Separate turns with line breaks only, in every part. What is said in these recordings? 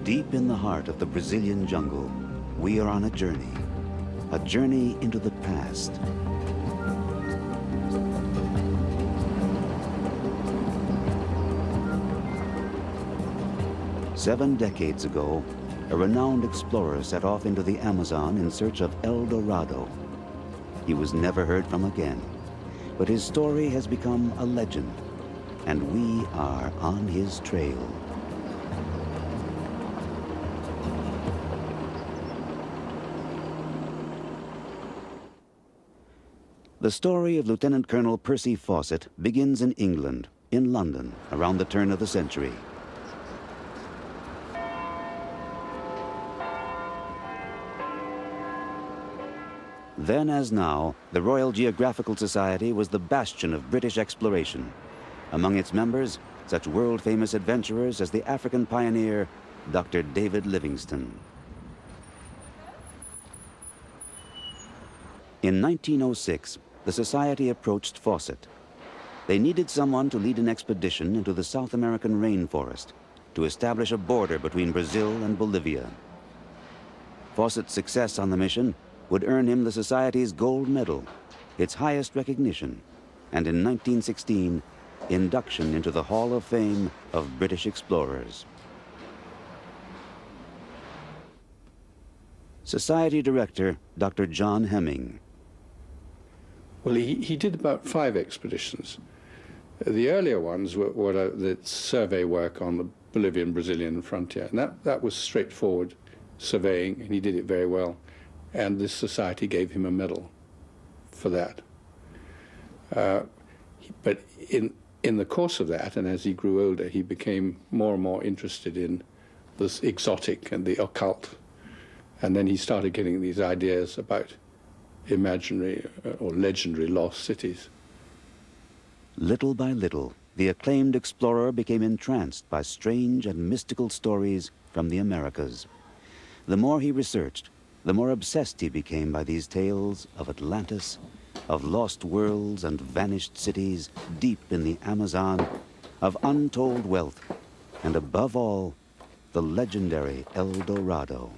Deep in the heart of the Brazilian jungle, we are on a journey into the past. Seven decades ago, a renowned explorer set off into the Amazon in search of El Dorado. He was never heard from again, but his story has become a legend, and we are on his trail. The story of Lieutenant Colonel Percy Fawcett begins in England, in London, around the turn of the century. Then as now, the Royal Geographical Society was the bastion of British exploration. Among its members, such world-famous adventurers as the African pioneer, Dr. David Livingstone. In 1906, the Society approached Fawcett. They needed someone to lead an expedition into the South American rainforest to establish a border between Brazil and Bolivia. Fawcett's success on the mission would earn him the Society's gold medal, its highest recognition, and in 1916, induction into the Hall of Fame of British explorers. Society Director, Dr. John Hemming.
Well, he did about 5 expeditions. The earlier ones were the survey work on the Bolivian-Brazilian frontier, and that was straightforward surveying, and he did it very well. And this society gave him a medal for that. But in the course of that, and as he grew older, he became more and more interested in this exotic and the occult. And then he started getting these ideas about imaginary or legendary lost cities.
Little by little, the acclaimed explorer became entranced by strange and mystical stories from the Americas. The more he researched, the more obsessed he became by these tales of Atlantis, of lost worlds and vanished cities deep in the Amazon, of untold wealth, and above all, the legendary El Dorado.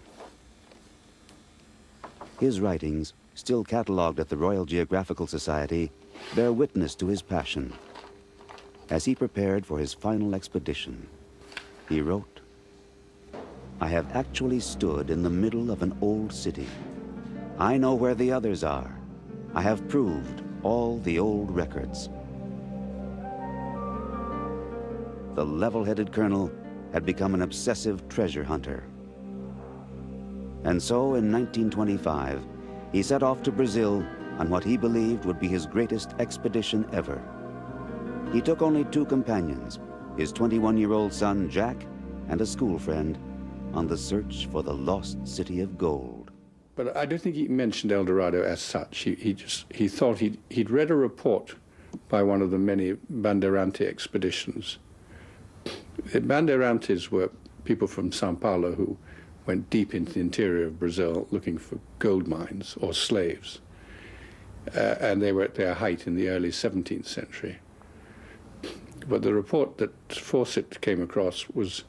His writings, still catalogued at the Royal Geographical Society, bear witness to his passion. As he prepared for his final expedition, he wrote, "I have actually stood in the middle of an old city. I know where the others are. I have proved all the old records." The level-headed colonel had become an obsessive treasure hunter. And so in 1925, he set off to Brazil on what he believed would be his greatest expedition ever. He took only 2 companions, his 21-year-old son Jack and a school friend, on the search for the lost city of gold.
But I don't think he mentioned El Dorado as such. He thought he'd read a report by one of the many Bandeirante expeditions. The Bandeirantes were people from Sao Paulo who went deep into the interior of Brazil looking for gold mines or slaves. And they were at their height in the early 17th century. But the report that Fawcett came across was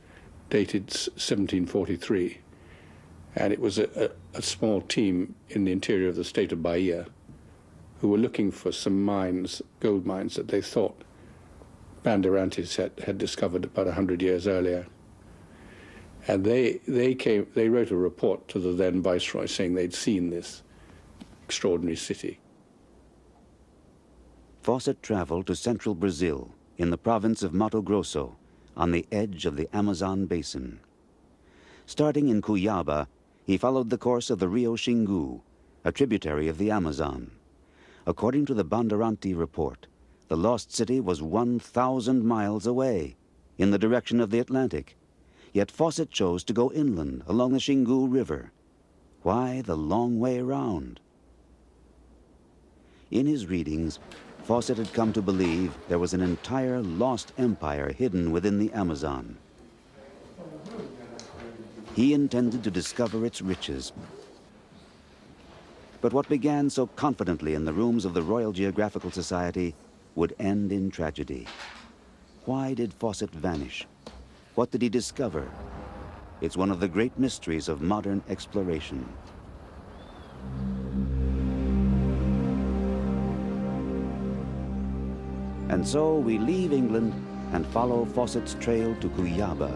dated 1743, and it was a small team in the interior of the state of Bahia who were looking for some mines, gold mines, that they thought Bandeirantes had discovered about 100 years earlier. And they wrote a report to the then viceroy saying they'd seen this extraordinary city.
Fawcett traveled to central Brazil in the province of Mato Grosso, on the edge of the Amazon basin. Starting in Cuiabá, he followed the course of the Rio Xingu, a tributary of the Amazon. According to the Bandeirante report, the lost city was 1,000 miles away, in the direction of the Atlantic. Yet Fawcett chose to go inland along the Xingu River. Why the long way around? In his readings, Fawcett had come to believe there was an entire lost empire hidden within the Amazon. He intended to discover its riches. But what began so confidently in the rooms of the Royal Geographical Society would end in tragedy. Why did Fawcett vanish? What did he discover? It's one of the great mysteries of modern exploration. And so we leave England and follow Fawcett's trail to Cuyaba.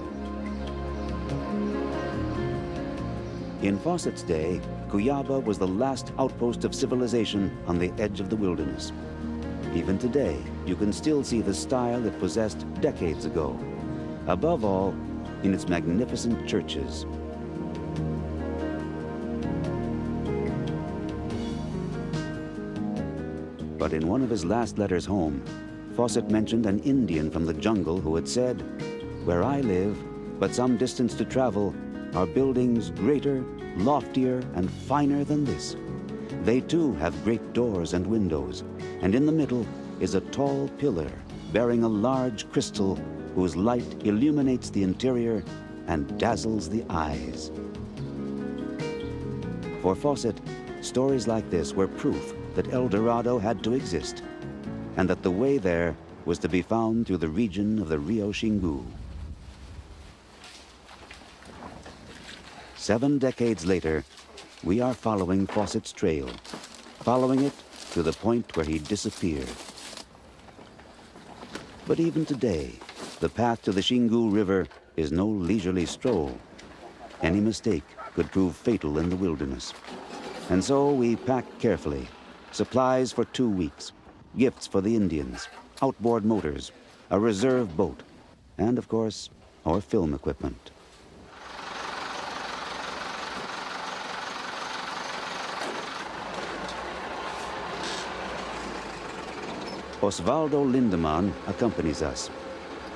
In Fawcett's day, Cuyaba was the last outpost of civilization on the edge of the wilderness. Even today, you can still see the style it possessed decades ago. Above all, in its magnificent churches. But in one of his last letters home, Fawcett mentioned an Indian from the jungle who had said, "Where I live, but some distance to travel, are buildings greater, loftier, and finer than this. They too have great doors and windows, and in the middle is a tall pillar bearing a large crystal whose light illuminates the interior and dazzles the eyes." For Fawcett, stories like this were proof that El Dorado had to exist, and that the way there was to be found through the region of the Rio Xingu. 7 decades later, we are following Fawcett's trail, following it to the point where he disappeared. But even today, the path to the Xingu River is no leisurely stroll. Any mistake could prove fatal in the wilderness. And so we pack carefully, supplies for 2 weeks, gifts for the Indians, outboard motors, a reserve boat, and of course, our film equipment. Osvaldo Lindemann accompanies us.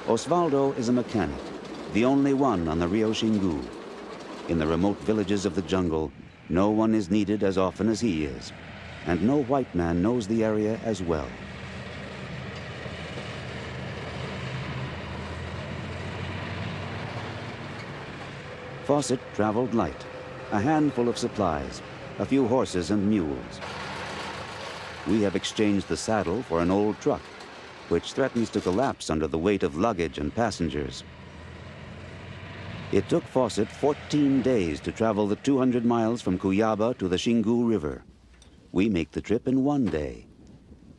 Osvaldo is a mechanic, the only one on the Rio Xingu. In the remote villages of the jungle, no one is needed as often as he is, and no white man knows the area as well. Fawcett traveled light, a handful of supplies, a few horses and mules. We have exchanged the saddle for an old truck, which threatens to collapse under the weight of luggage and passengers. It took Fawcett 14 days to travel the 200 miles from Cuyaba to the Xingu River. We make the trip in 1 day,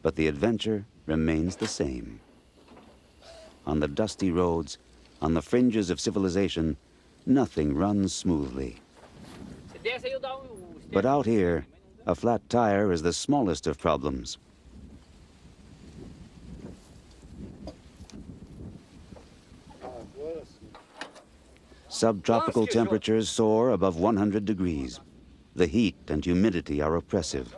but the adventure remains the same. On the dusty roads, on the fringes of civilization, nothing runs smoothly. But out here, a flat tire is the smallest of problems. Subtropical temperatures soar above 100 degrees. The heat and humidity are oppressive.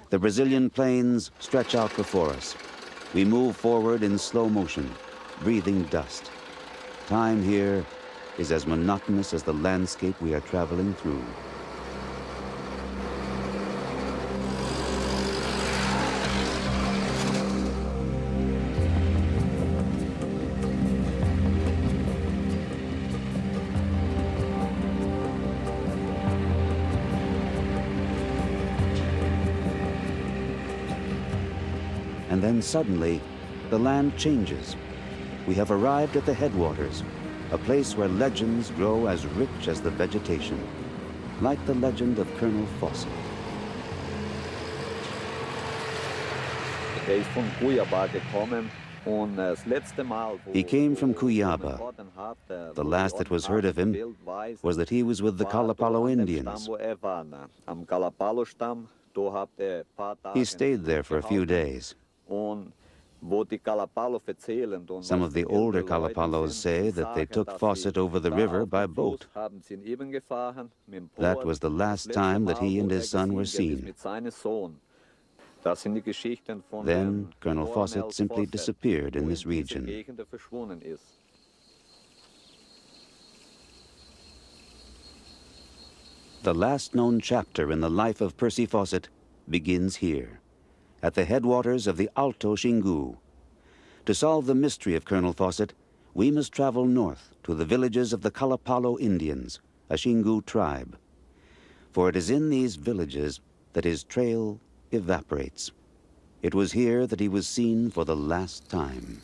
The Brazilian plains stretch out before us. We move forward in slow motion, breathing dust. Time here is as monotonous as the landscape we are traveling through. And then suddenly, the land changes. We have arrived at the headwaters, a place where legends grow as rich as the vegetation, like the legend of Colonel Fawcett. He came from Cuyaba. The last that was heard of him was that he was with the Kalapalo Indians. He stayed there for a few days. Some of the older Kalapalos say that they took Fawcett over the river by boat. That was the last time that he and his son were seen. Then Colonel Fawcett simply disappeared in this region. The last known chapter in the life of Percy Fawcett begins here, at the headwaters of the Alto Xingu. To solve the mystery of Colonel Fawcett, we must travel north to the villages of the Kalapalo Indians, a Xingu tribe. For it is in these villages that his trail evaporates. It was here that he was seen for the last time.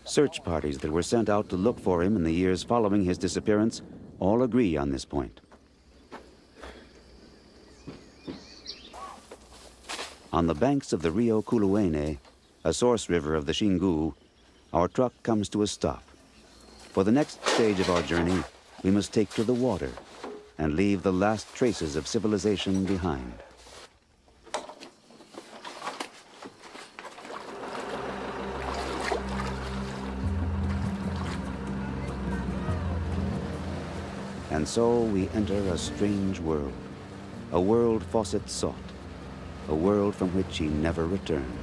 Search parties that were sent out to look for him in the years following his disappearance all agree on this point. On the banks of the Rio Kuluene, a source river of the Xingu, our truck comes to a stop. For the next stage of our journey, we must take to the water and leave the last traces of civilization behind. And so we enter a strange world, a world Fawcett sought, a world from which he never returned.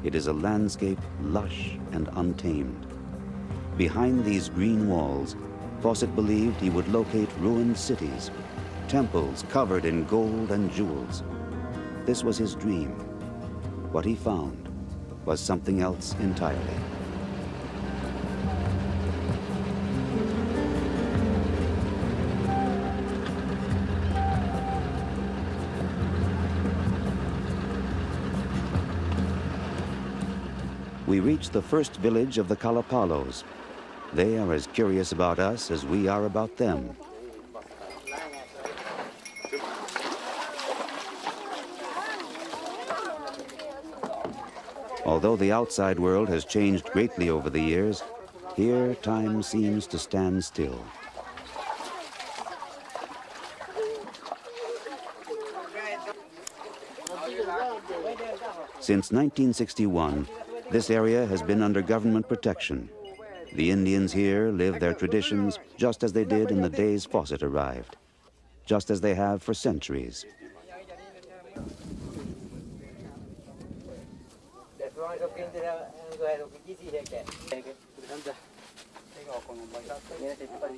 It is a landscape lush and untamed. Behind these green walls, Fawcett believed he would locate ruined cities, temples covered in gold and jewels. This was his dream. What he found was something else entirely. We reach the first village of the Kalapalos. They are as curious about us as we are about them. Although the outside world has changed greatly over the years, here time seems to stand still. Since 1961, this area has been under government protection. The Indians here live their traditions just as they did in the days Fawcett arrived, just as they have for centuries.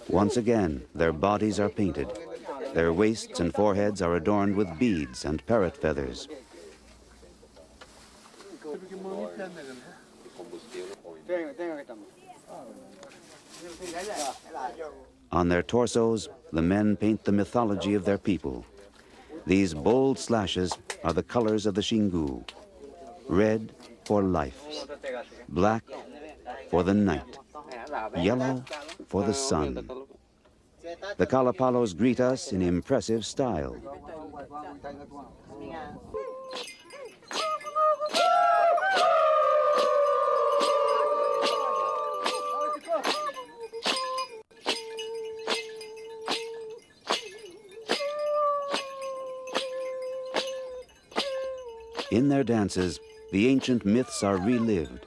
Once again, their bodies are painted. Their waists and foreheads are adorned with beads and parrot feathers. On their torsos, the men paint the mythology of their people. These bold slashes are the colors of the Xingu. Red for life, black for the night, yellow for the sun. The Kalapalos greet us in impressive style. In their dances, the ancient myths are relived.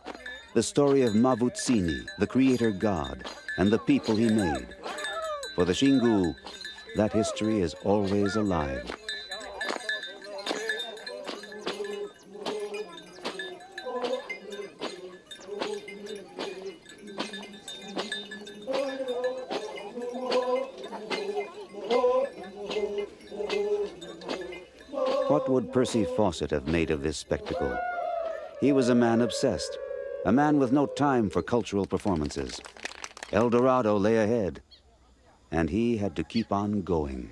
The story of Mavutsini, the creator god, and the people he made. For the Xingu, that history is always alive. What would Percy Fawcett have made of this spectacle? He was a man obsessed, a man with no time for cultural performances. El Dorado lay ahead, and he had to keep on going.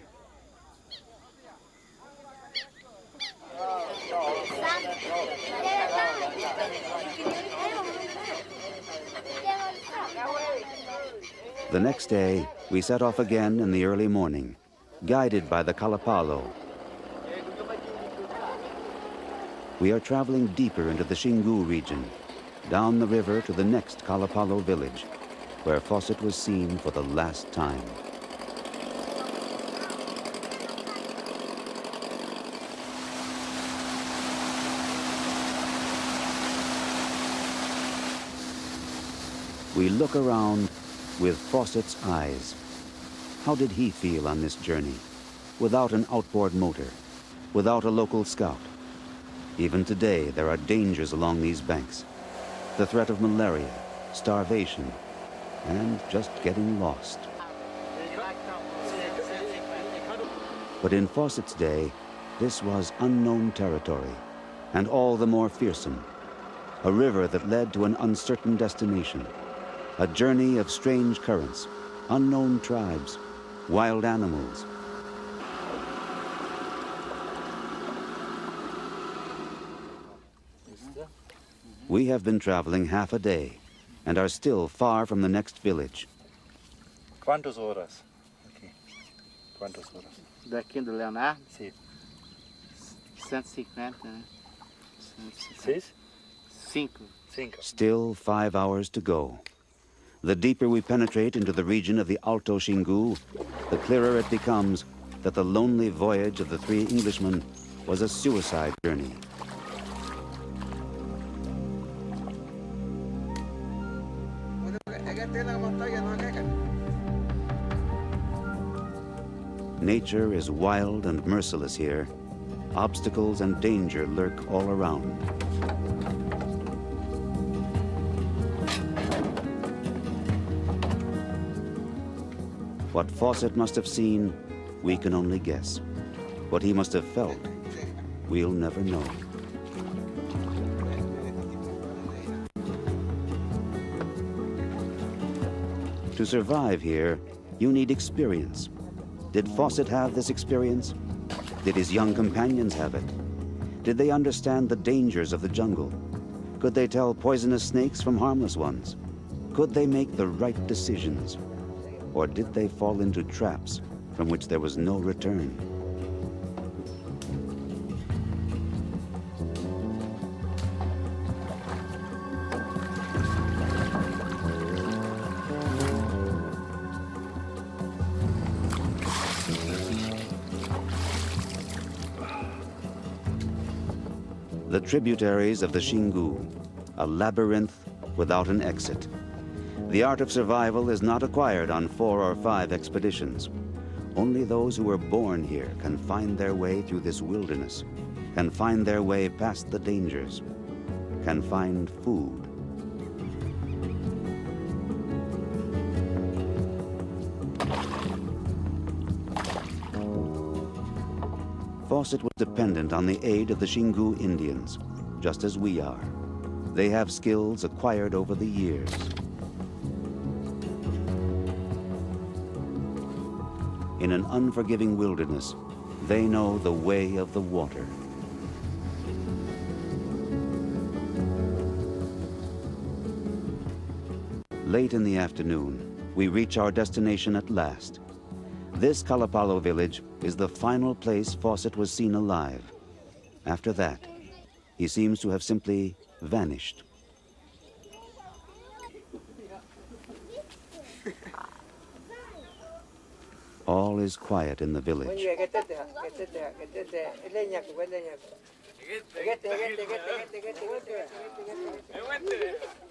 The next day, we set off again in the early morning, guided by the Kalapalo. We are traveling deeper into the Xingu region, down the river to the next Kalapalo village, where Fawcett was seen for the last time. We look around with Fawcett's eyes. How did he feel on this journey, without an outboard motor, without a local scout? Even today, there are dangers along these banks. The threat of malaria, starvation, and just getting lost. But in Fawcett's day, this was unknown territory, and all the more fearsome. A river that led to an uncertain destination. A journey of strange currents, unknown tribes, wild animals. We have been traveling half a day and are still far from the next village.
¿Cuántas horas? Aquí. ¿Cuántas horas?
Daqui do Leonardo?
Sí.
150, né?
6?
5.
5.
Still 5 hours to go. The deeper we penetrate into the region of the Alto Xingu, the clearer it becomes that the lonely voyage of the three Englishmen was a suicide journey. Nature is wild and merciless here. Obstacles and danger lurk all around. What Fawcett must have seen, we can only guess. What he must have felt, we'll never know. To survive here, you need experience. Did Fawcett have this experience? Did his young companions have it? Did they understand the dangers of the jungle? Could they tell poisonous snakes from harmless ones? Could they make the right decisions? Or did they fall into traps from which there was no return? The tributaries of the Xingu, a labyrinth without an exit. The art of survival is not acquired on 4 or 5 expeditions. Only those who were born here can find their way through this wilderness, can find their way past the dangers, can find food. Fawcett was dependent on the aid of the Xingu Indians, just as we are. They have skills acquired over the years. In an unforgiving wilderness, they know the way of the water. Late in the afternoon, we reach our destination at last. This Kalapalo village is the final place Fawcett was seen alive. After that, he seems to have simply vanished. All is quiet in the village.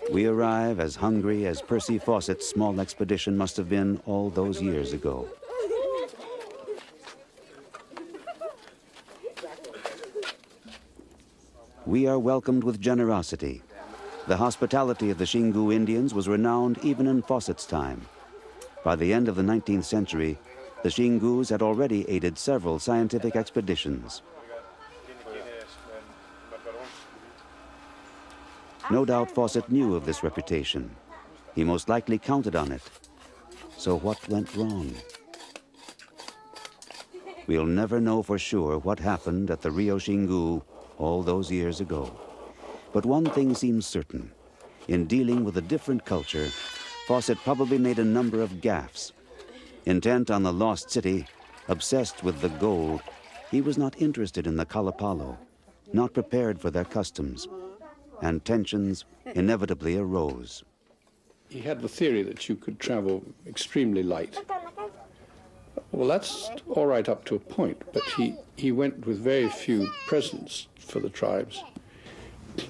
We arrive as hungry as Percy Fawcett's small expedition must have been all those years ago. We are welcomed with generosity. The hospitality of the Xingu Indians was renowned even in Fawcett's time. By the end of the 19th century, the Xingus had already aided several scientific expeditions. No doubt Fawcett knew of this reputation. He most likely counted on it. So what went wrong? We'll never know for sure what happened at the Rio Xingu all those years ago. But one thing seems certain. In dealing with a different culture, Fawcett probably made a number of gaffes. Intent on the lost city, obsessed with the gold, he was not interested in the Kalapalo, not prepared for their customs, and tensions inevitably arose.
He had the theory that you could travel extremely light. Well, that's all right up to a point, but he went with very few presents for the tribes.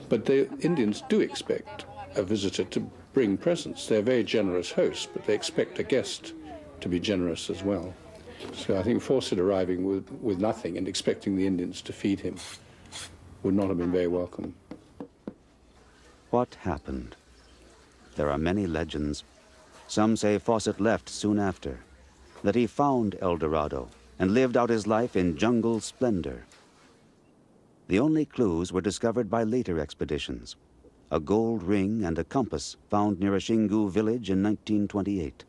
But the Indians do expect a visitor to bring presents. They're very generous hosts, but they expect a guest to be generous as well. So I think Fawcett arriving with nothing and expecting the Indians to feed him would not have been very welcome.
What happened? There are many legends. Some say Fawcett left soon after, that he found El Dorado and lived out his life in jungle splendor. The only clues were discovered by later expeditions. A gold ring and a compass found near a Xingu village in 1928.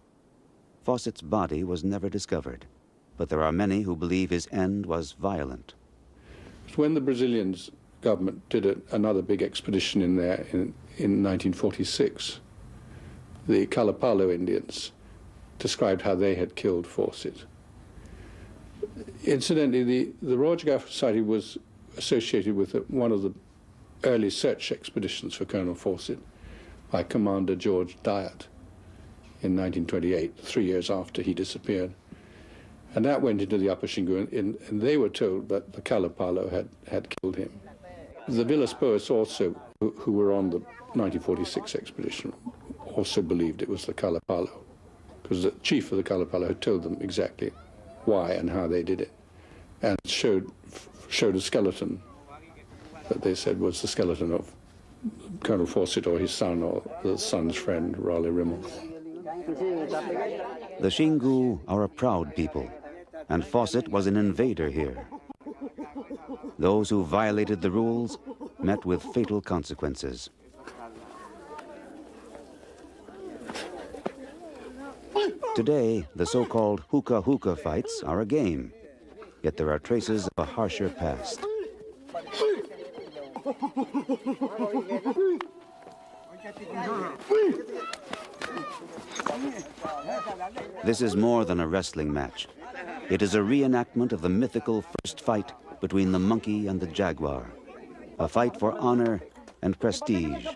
Fawcett's body was never discovered, but there are many who believe his end was violent.
When the Brazilians government did another big expedition in there in 1946. The Kalapalo Indians described how they had killed Fawcett. Incidentally, the Royal Geographical Society was associated with one of the early search expeditions for Colonel Fawcett by Commander George Dyett in 1928, 3 years after he disappeared. And that went into the Upper Xingu, and they were told that the Kalapalo had killed him. The Villas Boas also, who were on the 1946 expedition, also believed it was the Kalapalo, because the chief of the Kalapalo had told them exactly why and how they did it, and showed a skeleton that they said was the skeleton of Colonel Fawcett or his son or the son's friend, Raleigh Rimmel.
The Xingu are a proud people, and Fawcett was an invader here. Those who violated the rules met with fatal consequences. Today, the so-called hookah fights are a game, yet there are traces of a harsher past. This is more than a wrestling match. It is a reenactment of the mythical first fight between the monkey and the jaguar, a fight for honor and prestige.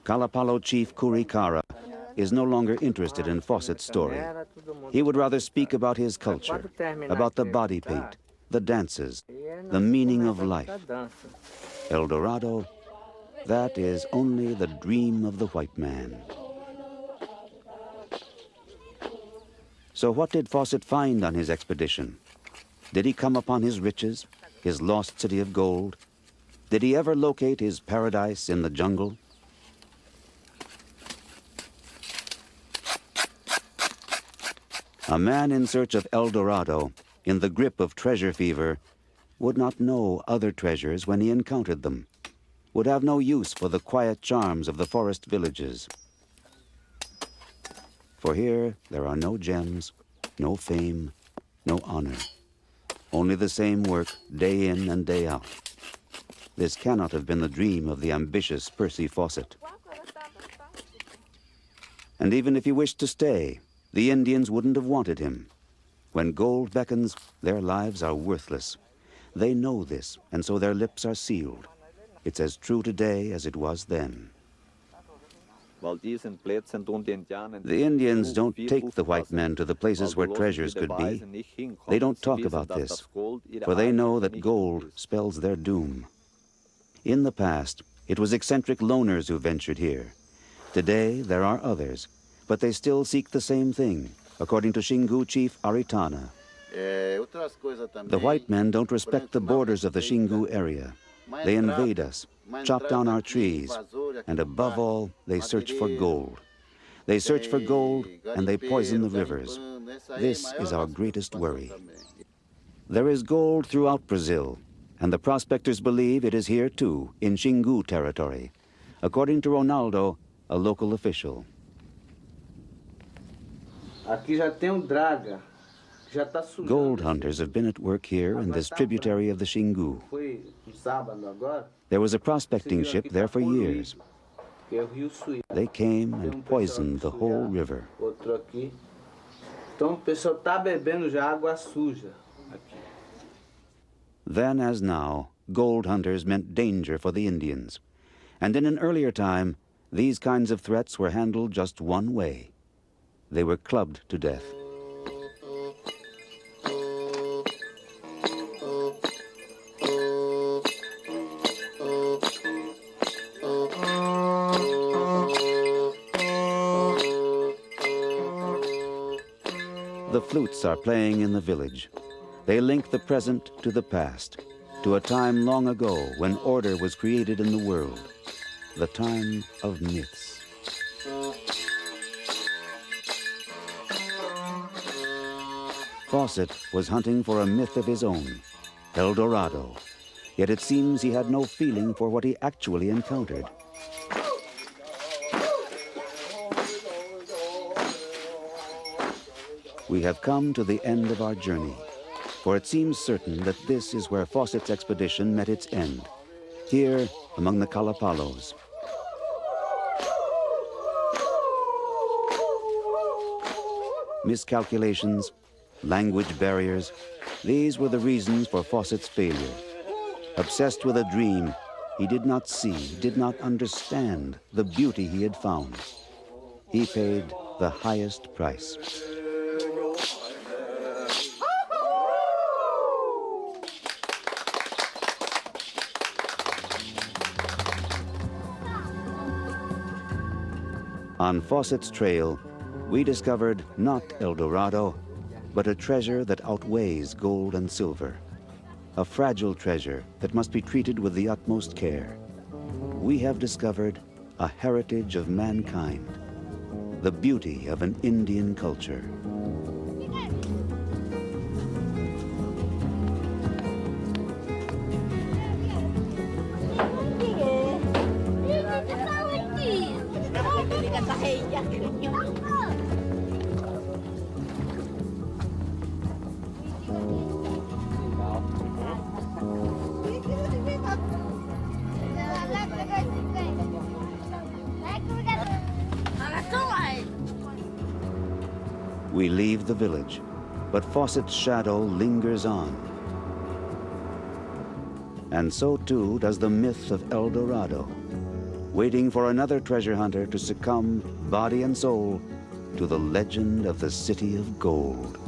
Kalapalo chief Kurikara is no longer interested in Fawcett's story. He would rather speak about his culture, about the body paint, the dances, the meaning of life. El Dorado, that is only the dream of the white man. So what did Fawcett find on his expedition? Did he come upon his riches, his lost city of gold? Did he ever locate his paradise in the jungle? A man in search of El Dorado, in the grip of treasure fever, would not know other treasures when he encountered them, would have no use for the quiet charms of the forest villages. For here there are no gems, no fame, no honor, only the same work day in and day out. This cannot have been the dream of the ambitious Percy Fawcett. And even if he wished to stay, the Indians wouldn't have wanted him. When gold beckons, their lives are worthless. They know this, and so their lips are sealed. It's as true today as it was then. The Indians don't take the white men to the places where treasures could be. They don't talk about this, for they know that gold spells their doom. In the past, it was eccentric loners who ventured here. Today, there are others, but they still seek the same thing, according to Xingu chief Aritana. The white men don't respect the borders of the Xingu area. They invade us, chop down our trees, and above all, they search for gold. They search for gold, and they poison the rivers. This is our greatest worry. There is gold throughout Brazil, and the prospectors believe it is here too, in Xingu territory, according to Ronaldo, a local official. Gold hunters have been at work here in this tributary of the Xingu. There was a prospecting ship there for years. They came and poisoned the whole river. Then as now, gold hunters meant danger for the Indians. And in an earlier time, these kinds of threats were handled just one way. They were clubbed to death. The flutes are playing in the village. They link the present to the past, to a time long ago when order was created in the world, the time of myths. Fawcett was hunting for a myth of his own, El Dorado, yet it seems he had no feeling for what he actually encountered. We have come to the end of our journey. for it seems certain that this is where Fawcett's expedition met its end, here among the Kalapalos. Miscalculations, language barriers, these were the reasons for Fawcett's failure. Obsessed with a dream, he did not see, did not understand the beauty he had found. He paid the highest price. On Fawcett's trail, we discovered not El Dorado, but a treasure that outweighs gold and silver. A fragile treasure that must be treated with the utmost care. We have discovered a heritage of mankind, the beauty of an Indian culture. We leave the village, but Fawcett's shadow lingers on. And so too does the myth of El Dorado, waiting for another treasure hunter to succumb, body and soul, to the legend of the City of Gold.